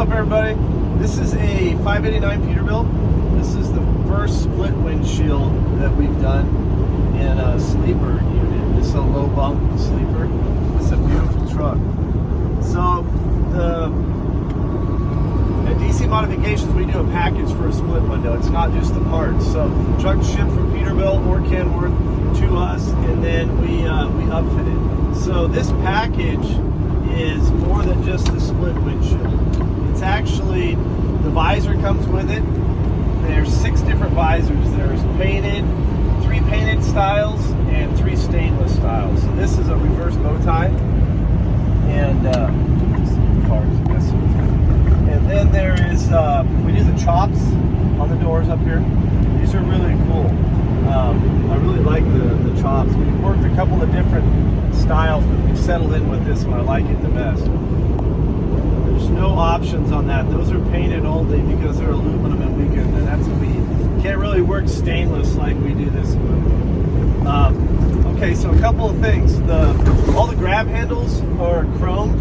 up, everybody? This is a 589 Peterbilt. This is the first split windshield that we've done in a sleeper unit. This is a low bunk sleeper. It's a beautiful truck. So at DC Modifications, we do a package for a split window. It's not just the parts. So the truck's shipped from Peterbilt or Kenworth to us, and then we upfit it. So this package is more than just the split windshield. It's actually, the visor comes with it. There's 6 different visors. There's painted, 3 painted styles, and 3 stainless styles. So this is a reverse bow tie, and then there is, we do the chops on the doors up here. These are really cool. I really like the chops. We've worked a couple of different styles, but we've settled in with this one. I like it the best. There's no options on that. Those are painted only because they're aluminum and we can't really work stainless like we do this one. Okay, so a couple of things. All the grab handles are chromed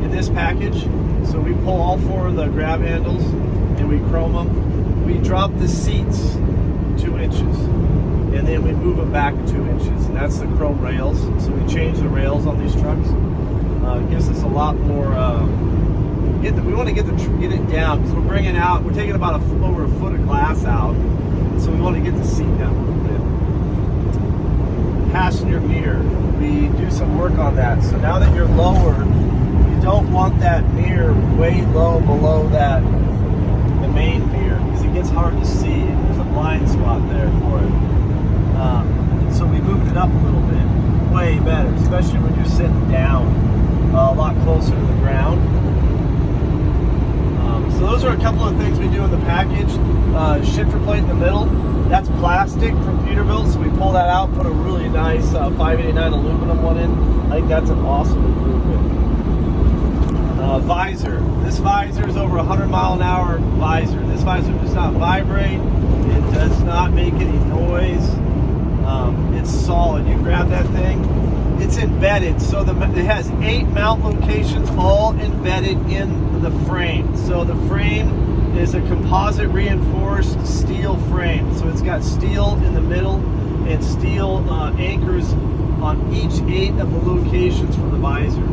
in this package. So we pull all 4 of the grab handles and we chrome them. We drop the seats 2 inches, and then we move them back 2 inches, and that's the chrome rails. So we change the rails on these trucks. It gives us a lot more. We want to get it down because we're bringing out. We're taking about over a foot of glass out, so we want to get the seat down a little bit. Passenger mirror. We do some work on that. So now that you're lower, you don't want that mirror way low below the main mirror because it gets hard to see. There's a blind spot there for it. So we moved it up a little bit, way better, especially when you're sitting down, a lot closer to the ground. So those are a couple of things we do in the package. Shifter plate in the middle, that's plastic from Peterbilt, so we pull that out, put a really nice 589 aluminum one in. I think that's an awesome improvement. Visor. This visor is over 100-mile-an-hour visor. This visor does not vibrate. It does not make any noise. It's solid. You grab that thing, it's embedded. So it has 8 mount locations, all embedded in the frame. So the frame is a composite reinforced steel frame. So it's got steel in the middle and steel anchors on each 8 of the locations for the visor.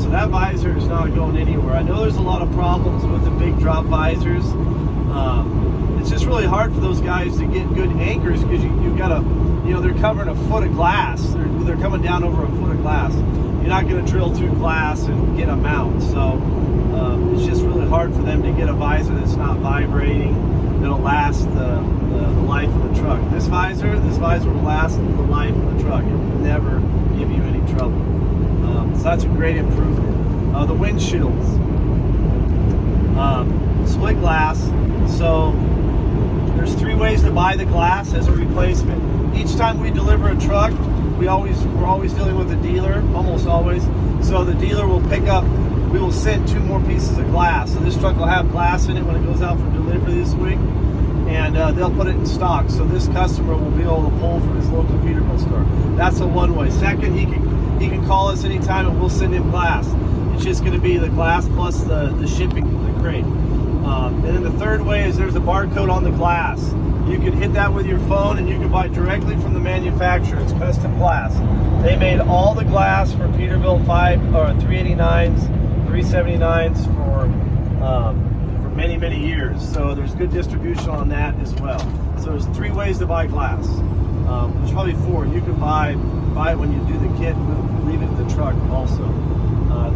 So that visor is not going anywhere. I know there's a lot of problems with the big drop visors. It's just really hard for those guys to get good anchors because you gotta, they're covering a foot of glass. They're coming down over a foot of glass. You're not gonna drill through glass and get a mount. So it's just really hard for them to get a visor that's not vibrating, that'll last the life of the truck. This visor will last the life of the truck. It will never give you any trouble. So that's a great improvement. The windshields, split glass. So there's 3 ways to buy the glass as a replacement. Each time we deliver a truck, we're always dealing with a dealer, almost always. So the dealer will we will send 2 more pieces of glass. So this truck will have glass in it when it goes out for delivery this week, and they'll put it in stock. So this customer will be able to pull from his local Peterbilt store. That's a one way. Second, he can call us anytime and we'll send him glass. It's just going to be the glass plus the shipping, the crate. And then the third way is there's a barcode on the glass. You can hit that with your phone and you can buy directly from the manufacturer. It's custom glass. They made all the glass for Peterbilt 389s, 379s for many, many years. So there's good distribution on that as well. So there's 3 ways to buy glass. There's probably 4. You can buy it when you do the kit, leave it in the truck also.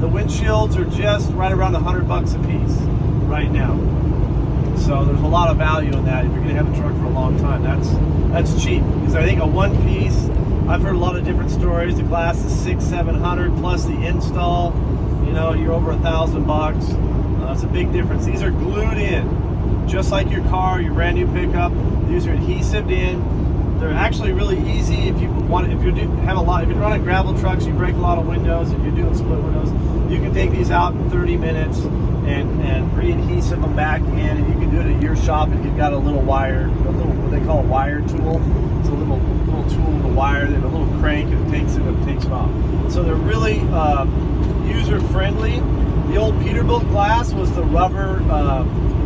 The windshields are just right around $100 a piece right now. So there's a lot of value in that. If you're going to have a truck for a long time, that's cheap. Because I think a 1-piece, I've heard a lot of different stories. The glass is $600-700 plus the install. You're over $1,000. It's a big difference. These are glued in, just like your car, your brand new pickup. These are adhesive in. They're actually really easy if you're running gravel trucks, you break a lot of windows. If you're doing split windows, you can take these out in 30 minutes and re-adhesive them back in, and you can do it at your shop if you've got a little wire, what they call a wire tool. It's a little tool with a wire and a little crank, and it takes it off. So they're really user friendly, The old Peterbilt glass was the rubber,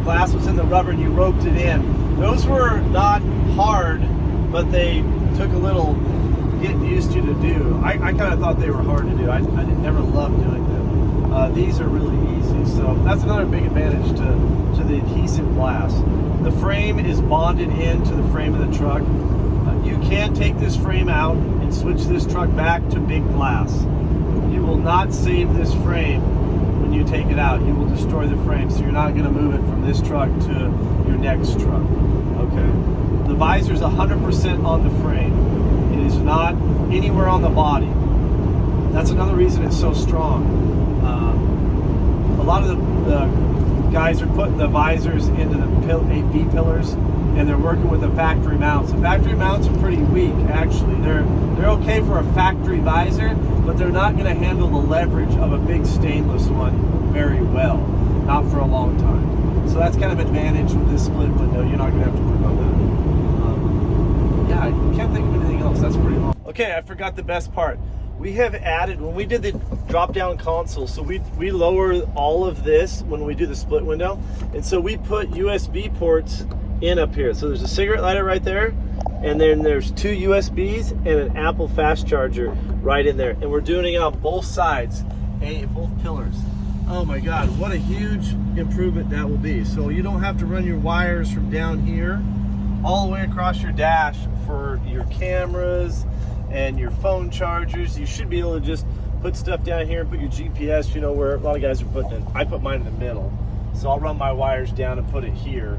glass was in the rubber and you roped it in. Those were not hard, but they took a little getting used to do. I kind of thought they were hard to do. I never loved doing them. These are really easy, so that's another big advantage to the adhesive glass. The frame is bonded into the frame of the truck. You can take this frame out and switch this truck back to big glass. You will not save this frame when you take it out. You will destroy the frame, so you're not going to move it from this truck to your next truck. Okay. The visor is 100% on the frame. It is not anywhere on the body. That's another reason it's so strong. A lot of the guys are putting the visors into the 8B pillars, and they're working with the factory mounts. The factory mounts are pretty weak, actually. They're okay for a factory visor, but they're not going to handle the leverage of a big stainless one very well, not for a long time. So that's kind of advantage with this split window. You're not going to have to work on that. Yeah, I can't think of anything else. That's pretty long. Okay, I forgot the best part. We have added, when we did the drop-down console, so we lower all of this when we do the split window, and so we put USB ports in up here. So there's a cigarette lighter right there, and then there's 2 USBs and an Apple fast charger right in there, and we're doing it on both sides, both pillars. Oh my God, what a huge improvement that will be. So you don't have to run your wires from down here all the way across your dash for your cameras and your phone chargers. You should be able to just put stuff down here and put your GPS, you know, where a lot of guys are putting it. I put mine in the middle. So I'll run my wires down and put it here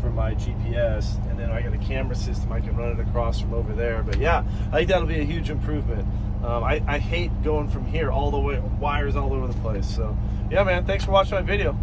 for my GPS. And then I got a camera system. I can run it across from over there. But yeah, I think that'll be a huge improvement. I hate going from here all the way, wires all over the place. So yeah, man, thanks for watching my video.